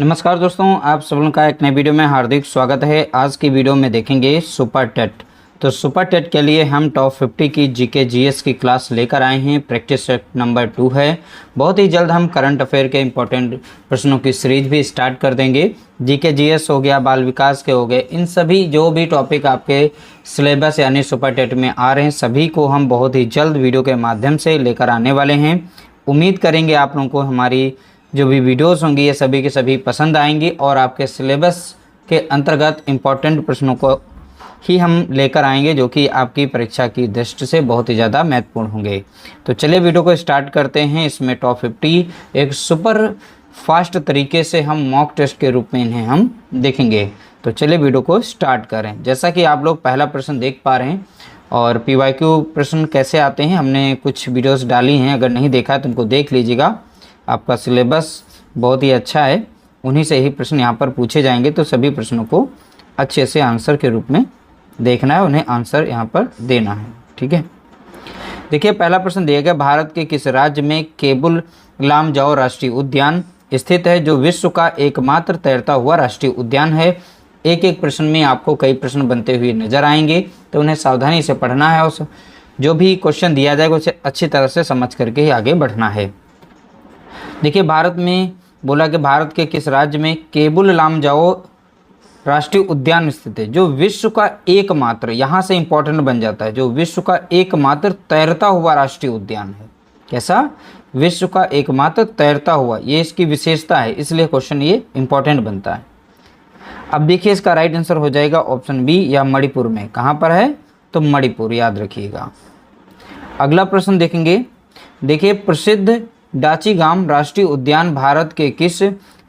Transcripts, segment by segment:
नमस्कार दोस्तों, आप सब लोगों का एक नए वीडियो में हार्दिक स्वागत है। आज की वीडियो में देखेंगे सुपर टेट। तो सुपर टेट के लिए हम टॉप 50 की जीके जीएस की क्लास लेकर आए हैं। प्रैक्टिस सेट नंबर 2 है। बहुत ही जल्द हम करंट अफेयर के इंपॉर्टेंट प्रश्नों की सीरीज भी स्टार्ट कर देंगे। जीके जीएस हो गया, बाल विकास के हो गए, इन सभी जो भी टॉपिक आपके सिलेबस यानी सुपर टेट में आ रहे हैं सभी को हम बहुत ही जल्द वीडियो के माध्यम से लेकर आने वाले हैं। उम्मीद करेंगे आप लोगों को हमारी जो भी वीडियोस होंगी ये सभी के सभी पसंद आएंगी और आपके सिलेबस के अंतर्गत इम्पॉर्टेंट प्रश्नों को ही हम लेकर आएंगे जो कि आपकी परीक्षा की दृष्टि से बहुत ही ज़्यादा महत्वपूर्ण होंगे। तो चलिए वीडियो को स्टार्ट करते हैं। इसमें टॉप 50 एक सुपर फास्ट तरीके से हम मॉक टेस्ट के रूप में इन्हें हम देखेंगे। तो चलिए वीडियो को स्टार्ट करें। जैसा कि आप लोग पहला प्रश्न देख पा रहे हैं और पीवाईक्यू प्रश्न कैसे आते हैं हमने कुछ वीडियोस डाली हैं, अगर नहीं देखा है तो उनको देख लीजिएगा। आपका सिलेबस बहुत ही अच्छा है, उन्हीं से ही प्रश्न यहाँ पर पूछे जाएंगे। तो सभी प्रश्नों को अच्छे से आंसर के रूप में देखना है, उन्हें आंसर यहाँ पर देना है। ठीक है, देखिए पहला प्रश्न दिया गया, भारत के किस राज्य में केबुल लामजाओ राष्ट्रीय उद्यान स्थित है जो विश्व का एकमात्र तैरता हुआ राष्ट्रीय उद्यान है। एक एक प्रश्न में आपको कई प्रश्न बनते हुए नजर आएंगे, तो उन्हें सावधानी से पढ़ना है और जो भी क्वेश्चन दिया जाएगा उसे अच्छी तरह से समझ करके ही आगे बढ़ना है। देखिए भारत में बोला कि भारत के किस राज्य में केबुल लामजाओ राष्ट्रीय उद्यान स्थित है जो विश्व का एकमात्र, यहाँ से इंपॉर्टेंट बन जाता है, जो विश्व का एकमात्र तैरता हुआ राष्ट्रीय उद्यान है। कैसा? विश्व का एकमात्र तैरता हुआ, ये इसकी विशेषता है, इसलिए क्वेश्चन ये इंपॉर्टेंट बनता है। अब देखिए इसका राइट आंसर हो जाएगा ऑप्शन बी या मणिपुर में। कहाँ पर है? तो मणिपुर, याद रखिएगा। अगला प्रश्न देखेंगे। देखिए प्रसिद्ध डाचीगाम राष्ट्रीय उद्यान भारत के किस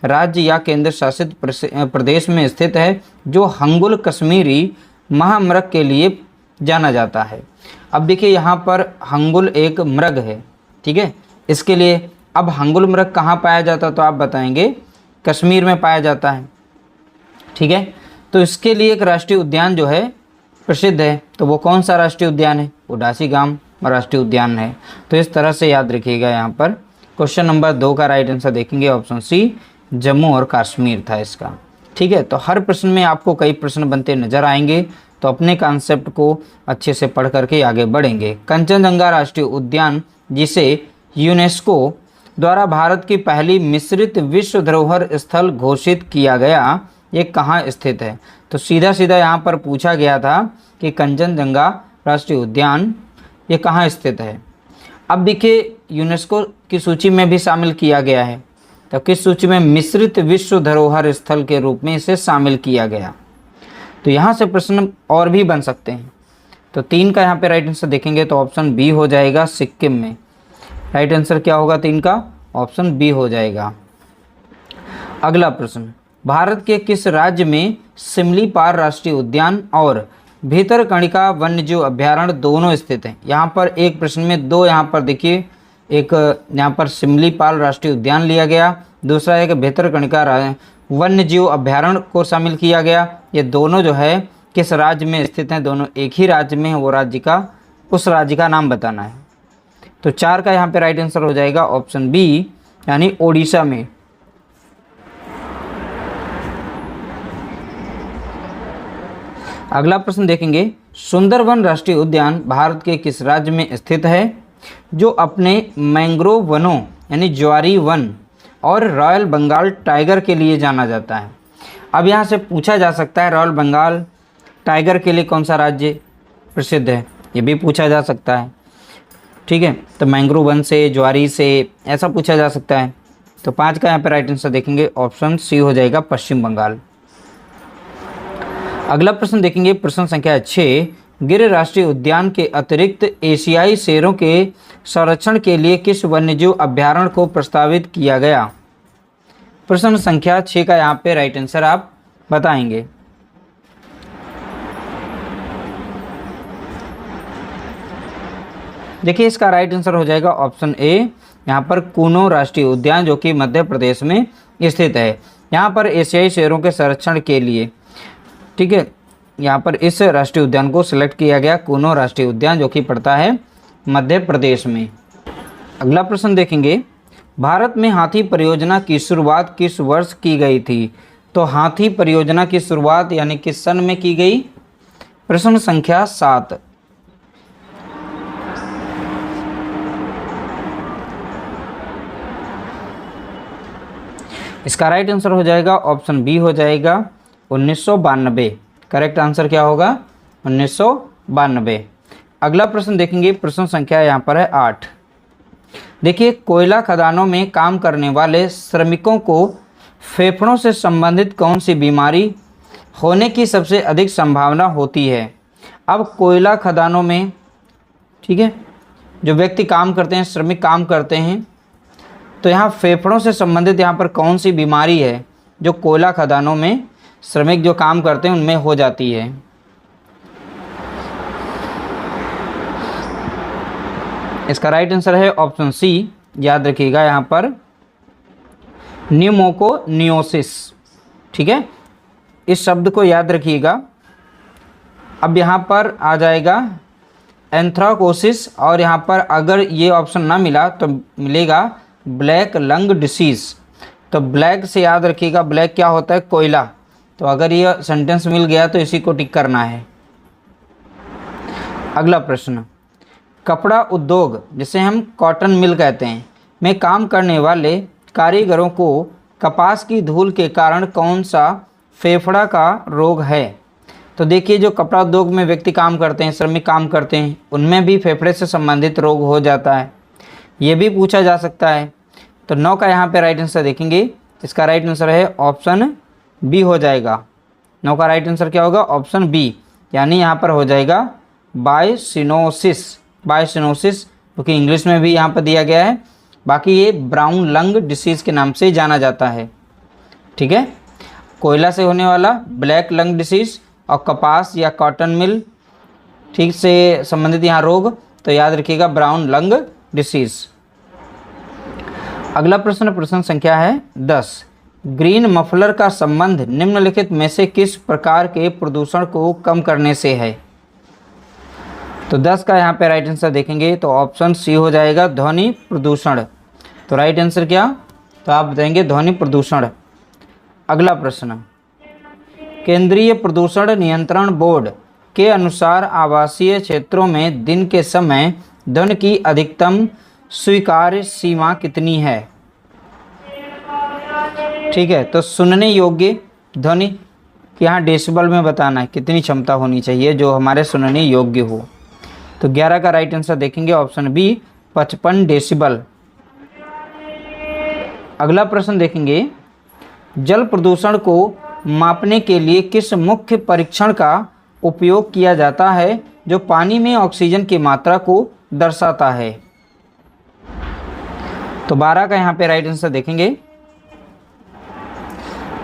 राज्य या केंद्र शासित प्रदेश में स्थित है जो हंगुल कश्मीरी महामृग के लिए जाना जाता है? अब देखिए यहाँ पर हंगुल एक मृग है, ठीक है। इसके लिए अब हंगुल मृग कहाँ पाया जाता है तो आप बताएंगे कश्मीर में पाया जाता है, ठीक है। तो इसके लिए एक राष्ट्रीय उद्यान जो है प्रसिद्ध है, तो वो कौन सा राष्ट्रीय उद्यान है? वो डाचीगाम राष्ट्रीय उद्यान है। तो इस तरह से याद रखिएगा। यहाँ पर क्वेश्चन नंबर 2 का राइट आंसर देखेंगे ऑप्शन सी, जम्मू और कश्मीर था इसका, ठीक है। तो हर प्रश्न में आपको कई प्रश्न बनते नजर आएंगे, तो अपने कॉन्सेप्ट को अच्छे से पढ़ करके आगे बढ़ेंगे। कंचनजंगा राष्ट्रीय उद्यान जिसे यूनेस्को द्वारा भारत की पहली मिश्रित विश्व धरोहर स्थल घोषित किया गया, ये कहाँ स्थित है? तो सीधा सीधा यहाँ पर पूछा गया था कि कंचनजंगा राष्ट्रीय उद्यान ये कहाँ स्थित है। अब देखिए यूनेस्को की सूची में भी शामिल किया गया है, तो किस सूची में? मिश्रित विश्व धरोहर स्थल के रूप में इसे शामिल किया गया। तो यहाँ से प्रश्न और भी बन सकते हैं। तो 3 का यहाँ पे राइट आंसर देखेंगे तो ऑप्शन बी हो जाएगा, सिक्किम में। राइट आंसर क्या होगा 3 का? ऑप्शन बी हो जाएगा। अगला प्रश्न, भारत के किस राज्य में सिमलीपाल राष्ट्रीय उद्यान और भीतरकनिका वन्यजीव अभ्यारण्य दोनों स्थित हैं? यहाँ पर एक प्रश्न में दो, यहाँ पर देखिए एक यहाँ पर सिमलीपाल राष्ट्रीय उद्यान लिया गया, दूसरा एक भीतरकनिका वन्यजीव अभ्यारण्य को शामिल किया गया। ये दोनों जो है किस राज्य में स्थित हैं? दोनों एक ही राज्य में है, वो राज्य का, उस राज्य का नाम बताना है। तो 4 का यहाँ पे राइट आंसर हो जाएगा ऑप्शन बी, यानी ओडिशा में। अगला प्रश्न देखेंगे, सुंदरवन राष्ट्रीय उद्यान भारत के किस राज्य में स्थित है जो अपने मैंग्रोव वनों यानी ज्वारी वन और रॉयल बंगाल टाइगर के लिए जाना जाता है? अब यहाँ से पूछा जा सकता है रॉयल बंगाल टाइगर के लिए कौन सा राज्य प्रसिद्ध है, ये भी पूछा जा सकता है, ठीक है। तो मैंग्रोव वन से, ज्वारी से, ऐसा पूछा जा सकता है। तो 5 का यहाँ पर राइट आंसर देखेंगे ऑप्शन सी हो जाएगा, पश्चिम बंगाल। अगला प्रश्न देखेंगे, प्रश्न संख्या 6, गिर राष्ट्रीय उद्यान के अतिरिक्त एशियाई शेरों के संरक्षण के लिए किस वन्यजीव अभ्यारण्य को प्रस्तावित किया गया? प्रश्न संख्या 6 का यहाँ पे राइट आंसर आप बताएंगे। देखिए इसका राइट आंसर हो जाएगा ऑप्शन ए, यहाँ पर कूनो राष्ट्रीय उद्यान जो कि मध्य प्रदेश में स्थित है। यहाँ पर एशियाई शेरों के संरक्षण के लिए, ठीक है, यहाँ पर इस राष्ट्रीय उद्यान को सिलेक्ट किया गया, कूनो राष्ट्रीय उद्यान जो कि पड़ता है मध्य प्रदेश में। अगला प्रश्न देखेंगे, भारत में हाथी परियोजना की शुरुआत किस वर्ष की गई थी? तो हाथी परियोजना की शुरुआत यानी किस सन में की गई? प्रश्न संख्या 7। इसका राइट आंसर हो जाएगा ऑप्शन बी हो जाएगा 1992। करेक्ट आंसर क्या होगा? 1992। अगला प्रश्न देखेंगे, प्रश्न संख्या यहाँ पर है 8। देखिए, कोयला खदानों में काम करने वाले श्रमिकों को फेफड़ों से संबंधित कौन सी बीमारी होने की सबसे अधिक संभावना होती है? अब कोयला खदानों में, ठीक है, जो व्यक्ति काम करते हैं, श्रमिक काम करते हैं, तो यहाँ फेफड़ों से संबंधित यहाँ पर कौन सी बीमारी है जो कोयला खदानों में श्रमिक जो काम करते हैं उनमें हो जाती है? इसका राइट आंसर है ऑप्शन सी। याद रखिएगा यहाँ पर न्यूमोकोनियोसिस। ठीक है, इस शब्द को याद रखिएगा। अब यहाँ पर आ जाएगा एंथ्राकोसिस, और यहाँ पर अगर ये ऑप्शन ना मिला तो मिलेगा ब्लैक लंग डिसीज़। तो ब्लैक से याद रखिएगा, ब्लैक क्या होता है? कोयला। तो अगर ये सेंटेंस मिल गया तो इसी को टिक करना है। अगला प्रश्न, कपड़ा उद्योग जिसे हम कॉटन मिल कहते हैं में काम करने वाले कारीगरों को कपास की धूल के कारण कौन सा फेफड़ा का रोग है? तो देखिए, जो कपड़ा उद्योग में व्यक्ति काम करते हैं, श्रमिक काम करते हैं, उनमें भी फेफड़े से संबंधित रोग हो जाता है। ये भी पूछा जा सकता है। तो 9 का यहाँ पे राइट आंसर देखेंगे। इसका राइट आंसर है ऑप्शन बी हो जाएगा। 9 का राइट आंसर क्या होगा? ऑप्शन बी, यानी यहाँ पर हो जाएगा बायसिनोसिस। बायसिनोसिस क्योंकि इंग्लिश में भी यहाँ पर दिया गया है, बाकी ये ब्राउन लंग डिसीज़ के नाम से जाना जाता है। ठीक है, कोयला से होने वाला ब्लैक लंग डिसीज़ और कपास या कॉटन मिल ठीक से संबंधित यहाँ रोग, तो याद रखिएगा ब्राउन लंग डिसीज़। अगला प्रश्न, प्रश्न संख्या है 10। ग्रीन मफलर का संबंध निम्नलिखित में से किस प्रकार के प्रदूषण को कम करने से है? तो 10 का यहाँ पे राइट आंसर देखेंगे तो ऑप्शन सी हो जाएगा ध्वनि प्रदूषण। तो राइट आंसर क्या? तो आप बताएंगे ध्वनि प्रदूषण। अगला प्रश्न, केंद्रीय प्रदूषण नियंत्रण बोर्ड के अनुसार आवासीय क्षेत्रों में दिन के समय ध्वनि की अधिकतम स्वीकार्य सीमा कितनी है? ठीक है, तो सुनने योग्य ध्वनि कि यहाँ डेसिबल में बताना है कितनी क्षमता होनी चाहिए जो हमारे सुनने योग्य हो। तो 11 का राइट आंसर देखेंगे ऑप्शन बी 55 डेसिबल। अगला प्रश्न देखेंगे, जल प्रदूषण को मापने के लिए किस मुख्य परीक्षण का उपयोग किया जाता है जो पानी में ऑक्सीजन की मात्रा को दर्शाता है? तो 12 का यहाँ पे राइट आंसर देखेंगे।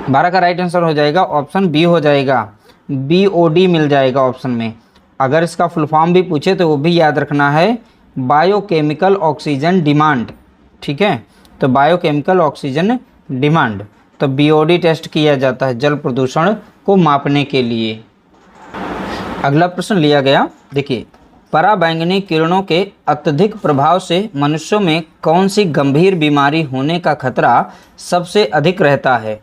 12 का राइट आंसर हो जाएगा ऑप्शन बी हो जाएगा, BOD मिल जाएगा ऑप्शन में। अगर इसका फुल फॉर्म भी पूछे तो वो भी याद रखना है, बायोकेमिकल ऑक्सीजन डिमांड। ठीक है, तो बायोकेमिकल ऑक्सीजन डिमांड, तो BOD टेस्ट किया जाता है जल प्रदूषण को मापने के लिए। अगला प्रश्न लिया गया, देखिए, पराबैंगनी किरणों के अत्यधिक प्रभाव से मनुष्यों में कौन सी गंभीर बीमारी होने का खतरा सबसे अधिक रहता है?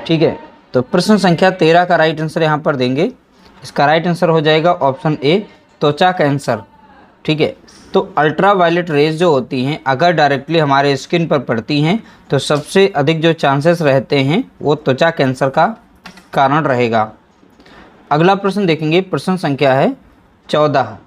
ठीक है, तो प्रश्न संख्या 13 का राइट आंसर यहाँ पर देंगे। इसका राइट आंसर हो जाएगा ऑप्शन ए त्वचा कैंसर। ठीक है, तो अल्ट्रावायलेट रेज जो होती हैं अगर डायरेक्टली हमारे स्किन पर पड़ती हैं तो सबसे अधिक जो चांसेस रहते हैं वो त्वचा कैंसर का कारण रहेगा। अगला प्रश्न देखेंगे, प्रश्न संख्या है 14।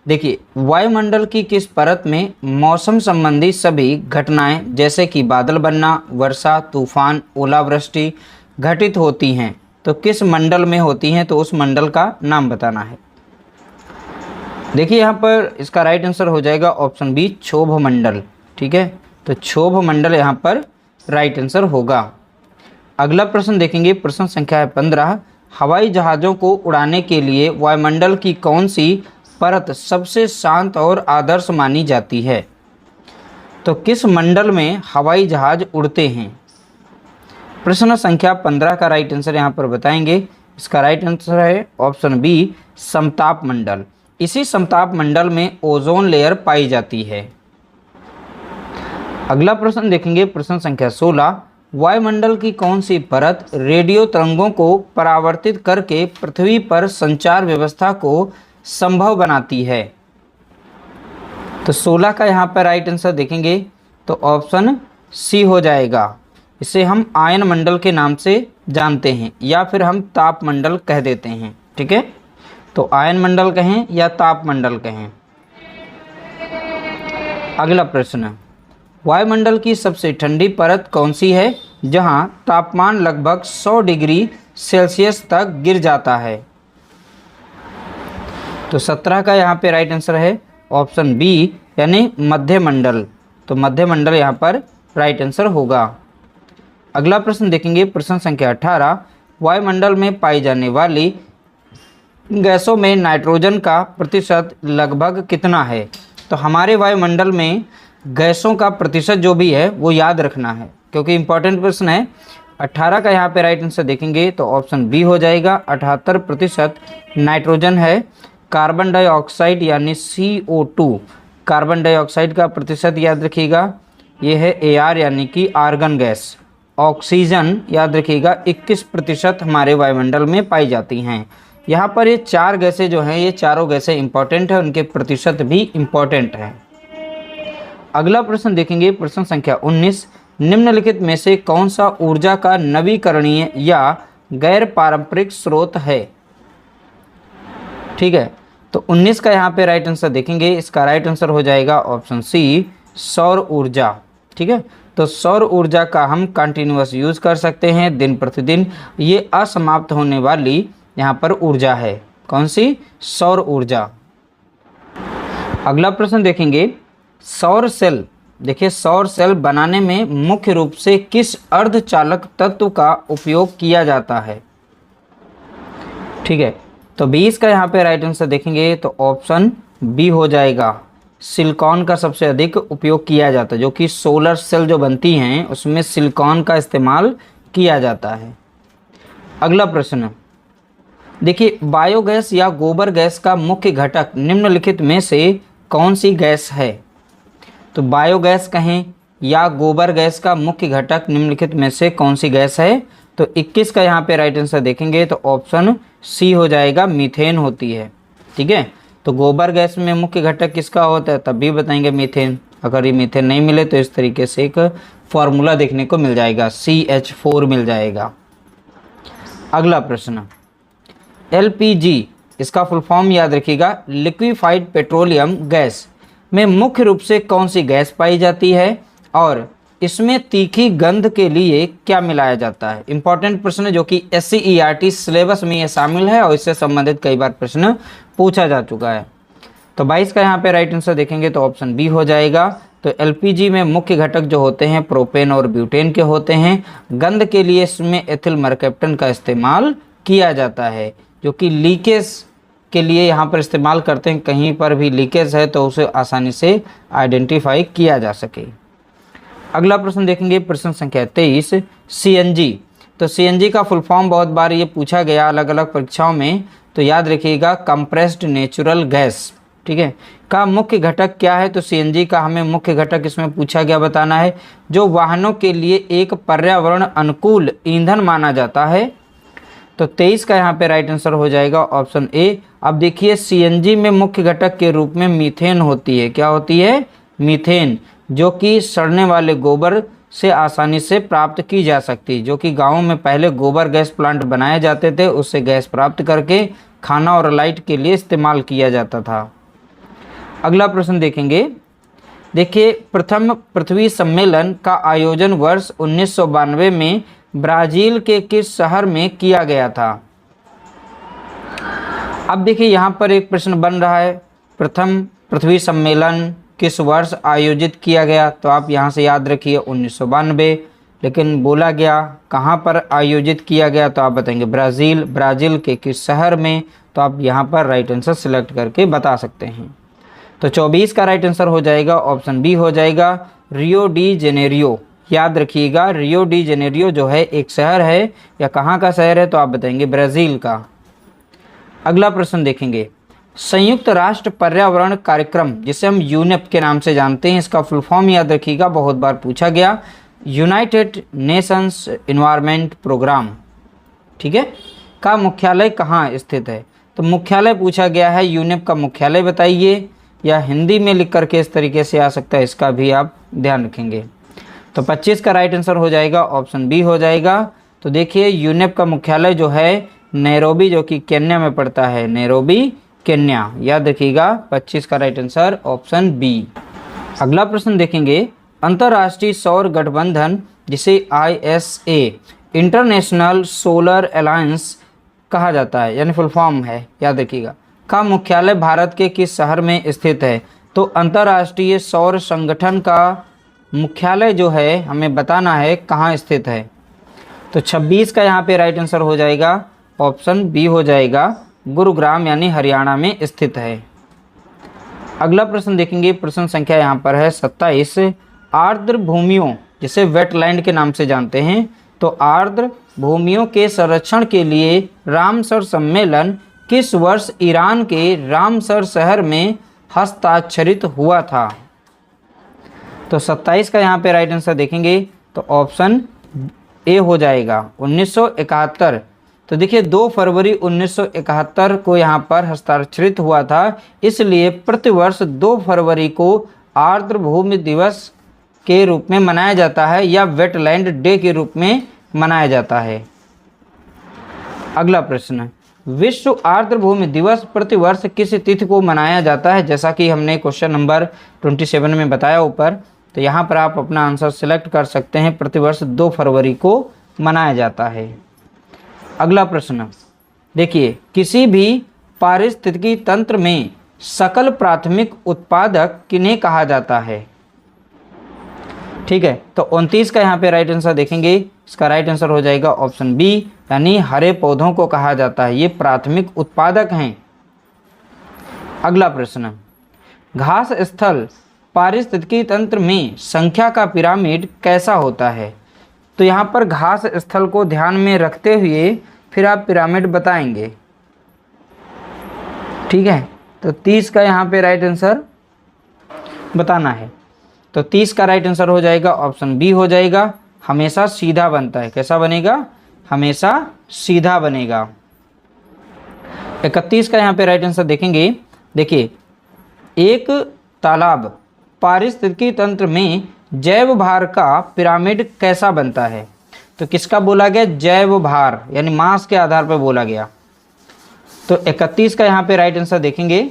देखिए, वायुमंडल की किस परत में मौसम संबंधी सभी घटनाएं जैसे कि बादल बनना, वर्षा, तूफान, ओलावृष्टि घटित होती हैं? तो किस मंडल में होती हैं? तो उस मंडल का नाम बताना है। देखिए, यहाँ पर इसका राइट आंसर हो जाएगा ऑप्शन बी क्षोभ मंडल। ठीक है, तो क्षोभ मंडल यहाँ पर राइट आंसर होगा। अगला प्रश्न देखेंगे, प्रश्न संख्या है 15। हवाई जहाज़ों को उड़ाने के लिए वायुमंडल की कौन सी परत सबसे शांत और आदर्श मानी जाती है? तो किस मंडल में हवाई जहाज़ उड़ते हैं? प्रश्न संख्या 15 का राइट आंसर यहाँ पर बताएंगे। इसका राइट आंसर है ऑप्शन बी समताप मंडल। इसी समताप मंडल में ओजोन लेयर पाई जाती है। अगला प्रश्न देखेंगे, प्रश्न संख्या 16। वायुमंडल की कौन सी परत रेडियो तरंगों को परावर्तित करके पृथ्वी पर संचार व्यवस्था को संभव बनाती है? तो 16 का यहाँ पर राइट आंसर देखेंगे तो ऑप्शन सी हो जाएगा। इसे हम आयन मंडल के नाम से जानते हैं या फिर हम ताप मंडल कह देते हैं। ठीक है, तो आयन मंडल कहें या ताप मंडल कहें। अगला प्रश्न, वायुमंडल की सबसे ठंडी परत कौन सी है जहां तापमान लगभग 100 डिग्री सेल्सियस तक गिर जाता है? तो 17 का यहाँ पे राइट आंसर है ऑप्शन बी यानी मध्य मंडल। तो मध्य मंडल यहाँ पर राइट आंसर होगा। अगला प्रश्न देखेंगे, प्रश्न संख्या 18। वायुमंडल में पाई जाने वाली गैसों में नाइट्रोजन का प्रतिशत लगभग कितना है? तो हमारे वायुमंडल में गैसों का प्रतिशत जो भी है वो याद रखना है क्योंकि इंपॉर्टेंट प्रश्न है। 18 का यहाँ पे राइट आंसर देखेंगे तो ऑप्शन बी हो जाएगा। 78% नाइट्रोजन है। कार्बन डाइऑक्साइड यानी CO2, कार्बन डाइऑक्साइड का प्रतिशत याद रखिएगा, ये है AR यानी कि आर्गन गैस। ऑक्सीजन याद रखिएगा 21% हमारे वायुमंडल में पाई जाती हैं। यहाँ पर ये 4 गैसें जो हैं, ये चारों गैसें इंपॉर्टेंट है, उनके प्रतिशत भी इंपॉर्टेंट है। अगला प्रश्न देखेंगे, प्रश्न संख्या 19। निम्नलिखित में से कौन सा ऊर्जा का नवीकरणीय या गैर पारंपरिक स्रोत है? ठीक है, तो 19 का यहाँ पे राइट आंसर देखेंगे, इसका राइट आंसर हो जाएगा ऑप्शन सी सौर ऊर्जा। ठीक है, तो सौर ऊर्जा का हम कंटिन्यूअस यूज कर सकते हैं दिन प्रतिदिन। ये असमाप्त होने वाली यहाँ पर ऊर्जा है। कौन सी? सौर ऊर्जा। अगला प्रश्न देखेंगे, सौर सेल। देखिए, सौर सेल बनाने में मुख्य रूप से किस अर्धचालक तत्व का उपयोग किया जाता है? ठीक है, तो 20 का यहाँ पे राइट आंसर देखेंगे तो ऑप्शन बी हो जाएगा। सिलिकॉन का सबसे अधिक उपयोग किया जाता है, जो कि सोलर सेल जो बनती हैं उसमें सिलिकॉन का इस्तेमाल किया जाता है। अगला प्रश्न देखिए, बायोगैस या गोबर गैस का मुख्य घटक निम्नलिखित में से कौन सी गैस है? तो बायोगैस कहें या गोबर गैस का मुख्य घटक निम्नलिखित में से कौन सी गैस है? तो 21 का यहाँ पे राइट आंसर देखेंगे तो ऑप्शन सी हो जाएगा, मीथेन होती है। ठीक है, तो गोबर गैस में मुख्य घटक किसका होता है तब भी बताएंगे मीथेन। अगर ये मीथेन नहीं मिले तो इस तरीके से एक फॉर्मूला देखने को मिल जाएगा, CH4 मिल जाएगा। अगला प्रश्न, LPG, इसका फुल फॉर्म याद रखिएगा, लिक्विफाइड पेट्रोलियम गैस में मुख्य रूप से कौन सी गैस पाई जाती है और इसमें तीखी गंध के लिए क्या मिलाया जाता है? इंपॉर्टेंट प्रश्न है जो कि SCERT सिलेबस में ये शामिल है और इससे संबंधित कई बार प्रश्न पूछा जा चुका है। तो 22 का यहाँ पे राइट आंसर देखेंगे तो ऑप्शन बी हो जाएगा। तो LPG में मुख्य घटक जो होते हैं प्रोपेन और ब्यूटेन के होते हैं। गंध के लिए इसमें एथिल मरकैप्टन का इस्तेमाल किया जाता है, जो कि लीकेज के लिए यहाँ पर इस्तेमाल करते हैं। कहीं पर भी लीकेज है तो उसे आसानी से आइडेंटिफाई किया जा सके। अगला प्रश्न देखेंगे, प्रश्न संख्या 23, CNG। तो CNG का फुल फॉर्म बहुत बार ये पूछा गया अलग अलग परीक्षाओं में, तो याद रखिएगा कंप्रेस्ड नेचुरल गैस। ठीक है, का मुख्य घटक क्या है? तो CNG का हमें मुख्य घटक इसमें पूछा गया बताना है, जो वाहनों के लिए एक पर्यावरण अनुकूल ईंधन माना जाता है। तो 23 का यहाँ पे राइट आंसर हो जाएगा ऑप्शन ए। अब देखिए, CNG में मुख्य घटक के रूप में मीथेन होती है। क्या होती है? मीथेन, जो कि सड़ने वाले गोबर से आसानी से प्राप्त की जा सकती है। जो कि गाँव में पहले गोबर गैस प्लांट बनाए जाते थे, उससे गैस प्राप्त करके खाना और लाइट के लिए इस्तेमाल किया जाता था। अगला प्रश्न देखेंगे, देखिए, प्रथम पृथ्वी सम्मेलन का आयोजन वर्ष 1992 में ब्राज़ील के किस शहर में किया गया था? अब देखिए, यहाँ पर एक प्रश्न बन रहा है, प्रथम पृथ्वी सम्मेलन किस वर्ष आयोजित किया गया? तो आप यहाँ से याद रखिए 1992, लेकिन बोला गया कहाँ पर आयोजित किया गया? तो आप बताएंगे ब्राज़ील। ब्राज़ील के किस शहर में? तो आप यहाँ पर राइट आंसर सिलेक्ट करके बता सकते हैं। तो 24 का राइट आंसर हो जाएगा ऑप्शन बी हो जाएगा, रियो डी जेनेरियो। याद रखिएगा, रियो डी जेनेरियो जो है एक शहर है, या कहाँ का शहर है? तो आप बताएंगे ब्राज़ील का। अगला प्रश्न देखेंगे, संयुक्त राष्ट्र पर्यावरण कार्यक्रम, जिसे हम यूनेप के नाम से जानते हैं, इसका फुल फॉर्म याद रखिएगा, बहुत बार पूछा गया, यूनाइटेड नेशंस एनवायरनमेंट प्रोग्राम, ठीक है, का मुख्यालय कहाँ स्थित है? तो मुख्यालय पूछा गया है, यूनेप का मुख्यालय बताइए, या हिंदी में लिख करके इस तरीके से आ सकता है, इसका भी आप ध्यान रखेंगे। तो 25 का राइट आंसर हो जाएगा ऑप्शन बी हो जाएगा। तो देखिए यूनेप का मुख्यालय जो है नैरोबी, जो कि केन्या में पड़ता है, नैरोबी केन्या, याद रखिएगा। 25 का राइट आंसर ऑप्शन बी। अगला प्रश्न देखेंगे, अंतर्राष्ट्रीय सौर गठबंधन, जिसे ISA इंटरनेशनल सोलर अलायंस कहा जाता है, यानी फुल फॉर्म है, याद रखिएगा, का मुख्यालय भारत के किस शहर में स्थित है? तो अंतर्राष्ट्रीय सौर संगठन का मुख्यालय जो है हमें बताना है कहाँ स्थित है। तो 26 का यहाँ पे राइट आंसर हो जाएगा ऑप्शन बी हो जाएगा, गुरुग्राम यानी हरियाणा में स्थित है। अगला प्रश्न देखेंगे, प्रश्न संख्या यहाँ पर है 27। आर्द्र भूमियों, जिसे वेटलैंड के नाम से जानते हैं, तो आर्द्र भूमियों के संरक्षण के लिए रामसर सम्मेलन किस वर्ष ईरान के रामसर शहर में हस्ताक्षरित हुआ था? तो 27 का यहाँ पे राइट आंसर देखेंगे तो ऑप्शन ए हो जाएगा 1971। तो देखिए 2 फरवरी 1971 को यहाँ पर हस्ताक्षरित हुआ था, इसलिए प्रतिवर्ष 2 फरवरी को आर्द्र भूमि दिवस के रूप में मनाया जाता है, या वेटलैंड डे के रूप में मनाया जाता है। अगला प्रश्न, विश्व आर्द्र भूमि दिवस प्रतिवर्ष किस तिथि को मनाया जाता है? जैसा कि हमने क्वेश्चन नंबर 27 में बताया ऊपर, तो यहाँ पर आप अपना आंसर सिलेक्ट कर सकते हैं, प्रतिवर्ष 2 फरवरी को मनाया जाता है। अगला प्रश्न देखिए, किसी भी पारिस्थितिकी तंत्र में सकल प्राथमिक उत्पादक किन्हें कहा जाता है? ठीक है, तो 29 का यहाँ पे राइट आंसर देखेंगे, इसका राइट आंसर हो जाएगा ऑप्शन बी, यानी हरे पौधों को कहा जाता है, ये प्राथमिक उत्पादक हैं। अगला प्रश्न, घास स्थल पारिस्थितिकी तंत्र में संख्या का पिरामिड कैसा होता है? तो यहाँ पर घास स्थल को ध्यान में रखते हुए फिर आप पिरामिड बताएंगे, ठीक है। तो 30 का यहाँ पे राइट आंसर बताना है, तो 30 का राइट आंसर हो जाएगा ऑप्शन बी हो जाएगा, हमेशा सीधा बनता है। कैसा बनेगा? हमेशा सीधा बनेगा। 31 का यहाँ पे राइट आंसर देखेंगे, देखिए एक तालाब पारिस्थितिकी तंत्र में जैव भार का पिरामिड कैसा बनता है? तो किसका बोला गया? जैव भार, यानी मास के आधार पर बोला गया। तो 31 का यहाँ पे राइट आंसर देखेंगे,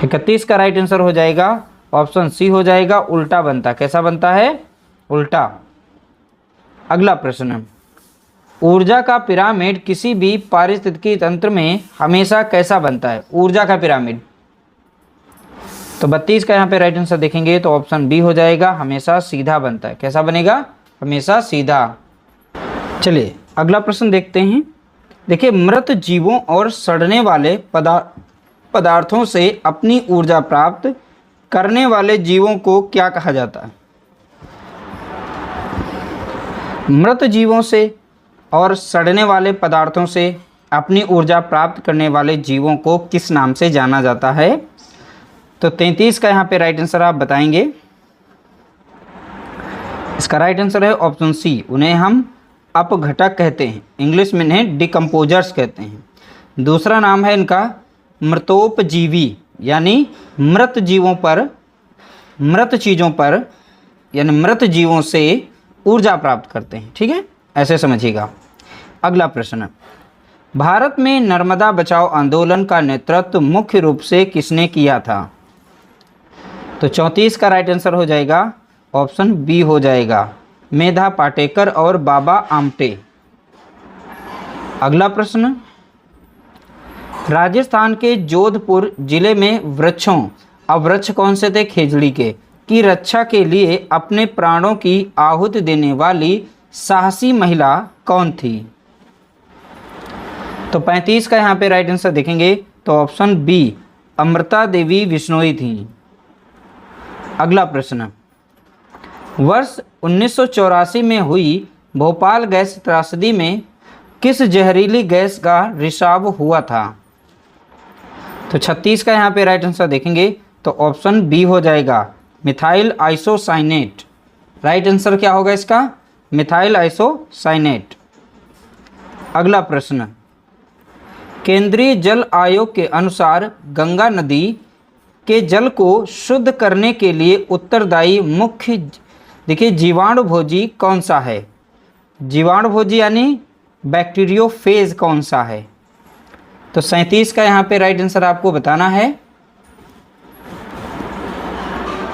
31 का राइट आंसर हो जाएगा ऑप्शन सी हो जाएगा, उल्टा बनता। कैसा बनता है? उल्टा। अगला प्रश्न, ऊर्जा का पिरामिड किसी भी पारिस्थितिकी तंत्र में हमेशा कैसा बनता है? ऊर्जा का पिरामिड। तो 32 का यहाँ पे राइट आंसर देखेंगे तो ऑप्शन बी हो जाएगा, हमेशा सीधा बनता है। कैसा बनेगा? हमेशा सीधा। चलिए अगला प्रश्न देखते हैं। देखिए, मृत जीवों और सड़ने वाले पदार्थों से अपनी ऊर्जा प्राप्त करने वाले जीवों को क्या कहा जाता है? मृत जीवों से और सड़ने वाले पदार्थों से अपनी ऊर्जा प्राप्त करने वाले जीवों को किस नाम से जाना जाता है? तो 33 का यहाँ पे राइट आंसर आप बताएंगे। इसका राइट आंसर है ऑप्शन सी, उन्हें हम अपघटक कहते हैं, इंग्लिश में इन्हें डिकम्पोजर्स कहते हैं। दूसरा नाम है इनका मृतोपजीवी, यानी मृत जीवों पर, मृत चीज़ों पर, यानी मृत जीवों से ऊर्जा प्राप्त करते हैं। ठीक है, ऐसे समझिएगा। अगला प्रश्न, भारत में नर्मदा बचाओ आंदोलन का नेतृत्व मुख्य रूप से किसने किया था? तो 34 का राइट आंसर हो जाएगा ऑप्शन बी हो जाएगा, मेधा पाटेकर और बाबा आमटे। अगला प्रश्न, राजस्थान के जोधपुर जिले में वृक्षों, अब वृक्ष कौन से थे? खेजड़ी के, की रक्षा के लिए अपने प्राणों की आहुति देने वाली साहसी महिला कौन थी? तो 35 का यहाँ पे राइट आंसर देखेंगे तो ऑप्शन बी, अमृता देवी बिश्नोई थी। अगला प्रश्न, वर्ष 1984 में हुई भोपाल गैस त्रासदी में किस जहरीली गैस का रिसाव हुआ था? तो 36 का यहाँ पे राइट आंसर देखेंगे तो ऑप्शन बी हो जाएगा, मिथाइल आइसोसाइनेट। राइट आंसर क्या होगा इसका? Methyl isocyanate. अगला प्रश्न, केंद्रीय जल आयोग के अनुसार गंगा नदी के जल को शुद्ध करने के लिए उत्तरदायी मुख्य देखिए जीवाणुभोजी कौन सा है? जीवाणुभोजी यानी बैक्टीरियोफेज कौन सा है? तो 37 का यहाँ पे राइट आंसर आपको बताना है।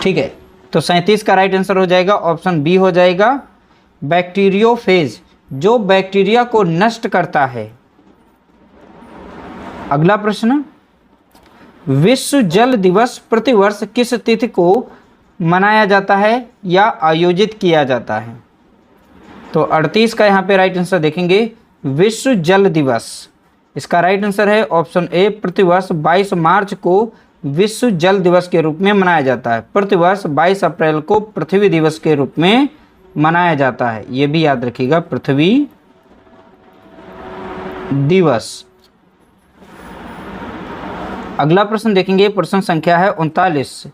ठीक है, तो 37 का राइट आंसर हो जाएगा ऑप्शन बी हो जाएगा, बैक्टीरियोफेज, जो बैक्टीरिया को नष्ट करता है। अगला प्रश्न, विश्व जल दिवस प्रतिवर्ष किस तिथि को मनाया जाता है या आयोजित किया जाता है? तो 38 का यहाँ पे राइट आंसर देखेंगे, विश्व जल दिवस। इसका राइट आंसर है ऑप्शन ए, प्रतिवर्ष 22 मार्च को विश्व जल दिवस के रूप में मनाया जाता है। प्रतिवर्ष 22 अप्रैल को पृथ्वी दिवस के रूप में मनाया जाता है, ये भी याद रखिएगा, पृथ्वी दिवस। अगला प्रश्न देखेंगे, प्रश्न संख्या है 39,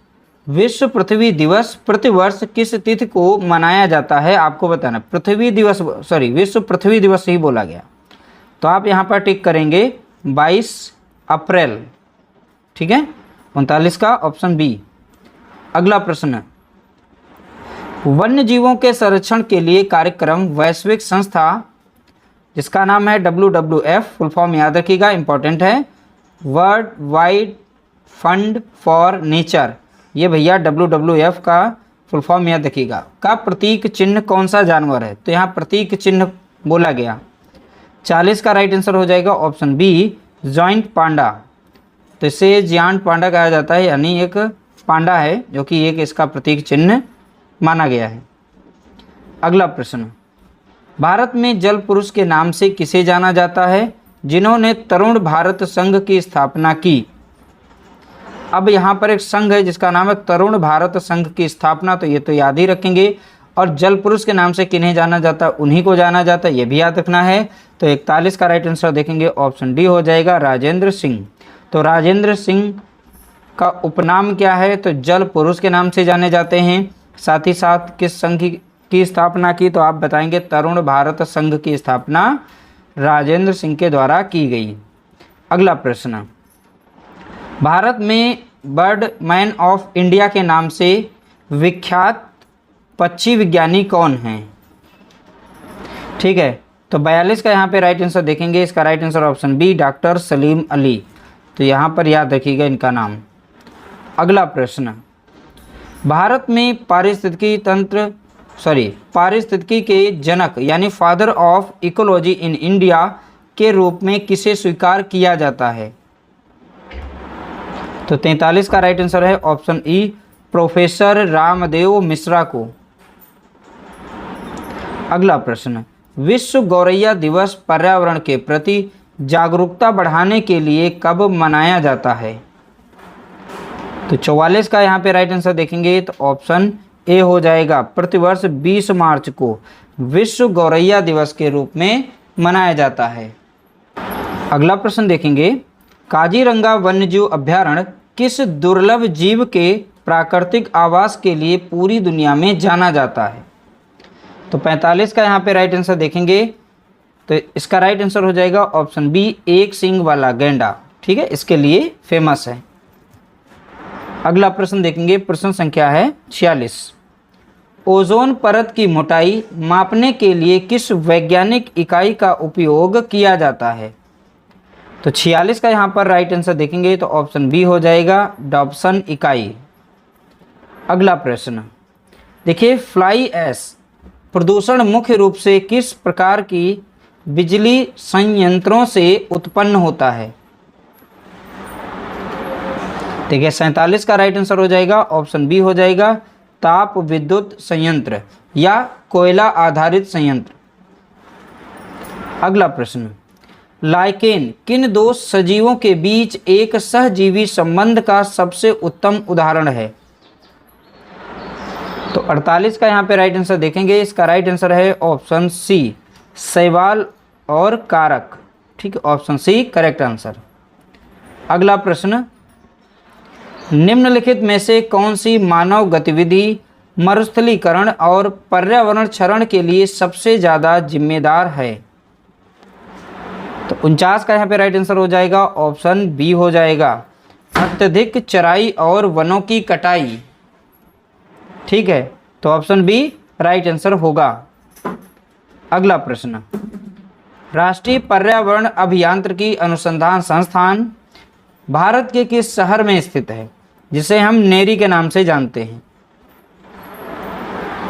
विश्व पृथ्वी दिवस प्रतिवर्ष किस तिथि को मनाया जाता है? आपको बताना। पृथ्वी दिवस, सॉरी, विश्व पृथ्वी दिवस ही बोला गया, तो आप यहाँ पर टिक करेंगे 22 अप्रैल। ठीक है, 39 का ऑप्शन बी। अगला प्रश्न, वन्य जीवों के संरक्षण के लिए कार्यक्रम वैश्विक संस्था जिसका नाम है WWF, फुल फॉर्म याद रखिएगा, इंपॉर्टेंट है, world wide fund for nature, ये भैया WWF का फुल फॉर्म याद रखिएगा, का प्रतीक चिन्ह कौन सा जानवर है? तो यहाँ प्रतीक चिन्ह बोला गया। 40 का राइट आंसर हो जाएगा ऑप्शन बी, जॉइंट पांडा। तो इसे जियांट पांडा कहा जाता है, यानी एक पांडा है जो कि एक इसका प्रतीक चिन्ह माना गया है। अगला प्रश्न, भारत में जल पुरुष के नाम से किसे जाना जाता है जिन्होंने तरुण भारत संघ की स्थापना की? अब यहाँ पर एक संघ है जिसका नाम है तरुण भारत संघ की स्थापना, तो ये तो याद ही रखेंगे। और जल पुरुष के नाम से किन्हें जाना जाता है? उन्हीं को जाना जाता है, ये भी याद रखना है। तो 41 का राइट आंसर देखेंगे ऑप्शन डी हो जाएगा, राजेंद्र सिंह। तो राजेंद्र सिंह का उपनाम क्या है? तो जल पुरुष के नाम से जाने जाते हैं। साथ ही साथ किस संघ की स्थापना की? तो आप बताएंगे तरुण भारत संघ की स्थापना राजेंद्र सिंह के द्वारा की गई। अगला प्रश्न, भारत में बर्ड मैन ऑफ इंडिया के नाम से विख्यात पक्षी विज्ञानी कौन हैं? ठीक है, तो 42 का यहाँ पे राइट आंसर देखेंगे, इसका right answer option B, doctor Salim Ali. तो यहाँ पर याद रखिएगा इनका नाम। अगला प्रश्न, भारत में पारिस्थितिकी के जनक यानी father of ecology in India के रूप में किसे स्वीकार किया जाता है? तो 43 का राइट आंसर है option E, professor Ramdev Mishra को। अगला प्रश्न, विश्व गौरैया दिवस पर्यावरण के प्रति जागरूकता बढ़ाने के लिए कब मनाया जाता है? तो 44 का यहाँ पे राइट आंसर देखेंगे तो ऑप्शन ए हो जाएगा, प्रतिवर्ष 20 मार्च को विश्व गौरैया दिवस के रूप में मनाया जाता है। अगला प्रश्न देखेंगे, काजीरंगा वन्यजीव अभयारण्य किस दुर्लभ जीव के प्राकृतिक आवास के लिए पूरी दुनिया में जाना जाता है? तो 45 का यहाँ पे राइट आंसर देखेंगे तो इसका राइट आंसर हो जाएगा ऑप्शन बी, एक सींग वाला गैंडा। ठीक है, इसके लिए फेमस है। अगला प्रश्न देखेंगे, प्रश्न संख्या है 46, ओजोन परत की मोटाई मापने के लिए किस वैज्ञानिक इकाई का उपयोग किया जाता है? तो 46 का यहाँ पर राइट आंसर देखेंगे तो ऑप्शन बी हो जाएगा, डॉप्सन इकाई। अगला प्रश्न देखिए, फ्लाई ऐश प्रदूषण मुख्य रूप से किस प्रकार की बिजली संयंत्रों से उत्पन्न होता है? देखिए 47 का राइट आंसर हो जाएगा ऑप्शन बी हो जाएगा, ताप विद्युत संयंत्र या कोयला आधारित संयंत्र। अगला प्रश्न, लाइकेन किन दो सजीवों के बीच एक सहजीवी संबंध का सबसे उत्तम उदाहरण है? तो 48 का यहाँ पे राइट आंसर देखेंगे, इसका राइट आंसर है ऑप्शन सी, शैवाल और कारक। ठीक है, ऑप्शन सी करेक्ट आंसर। अगला प्रश्न, निम्नलिखित में से कौन सी मानव गतिविधि मरुस्थलीकरण और पर्यावरण क्षरण के लिए सबसे ज़्यादा जिम्मेदार है? तो 49 का यहाँ पे राइट आंसर हो जाएगा, ऑप्शन बी हो जाएगा, अत्यधिक चराई और वनों की कटाई। ठीक है, तो ऑप्शन बी राइट आंसर होगा। अगला प्रश्न, राष्ट्रीय पर्यावरण अभियांत्रिकी अनुसंधान संस्थान भारत के किस शहर में स्थित है, जिसे हम नेरी के नाम से जानते हैं?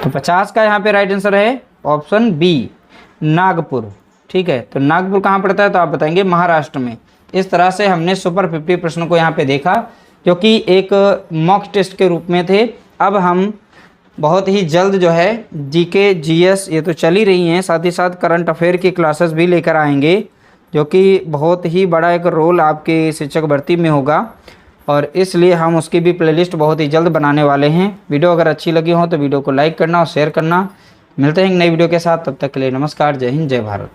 तो 50 का यहाँ पे राइट आंसर है ऑप्शन बी, नागपुर। ठीक है, तो नागपुर कहाँ पड़ता है? तो आप बताएंगे महाराष्ट्र में। इस तरह से हमने सुपर 50 प्रश्नों को यहाँ पे देखा, जो कि एक मॉक टेस्ट के रूप में थे। अब हम बहुत ही जल्द जो है जीके जीएस ये तो चल ही रही हैं, साथ ही साथ करंट अफेयर की क्लासेस भी लेकर आएंगे, जो कि बहुत ही बड़ा एक रोल आपके शिक्षक भर्ती में होगा, और इसलिए हम उसकी भी प्लेलिस्ट बहुत ही जल्द बनाने वाले हैं। वीडियो अगर अच्छी लगी हो तो वीडियो को लाइक करना और शेयर करना। मिलते हैं एक नई वीडियो के साथ, तब तक के लिए नमस्कार, जय हिंद, जय भारत।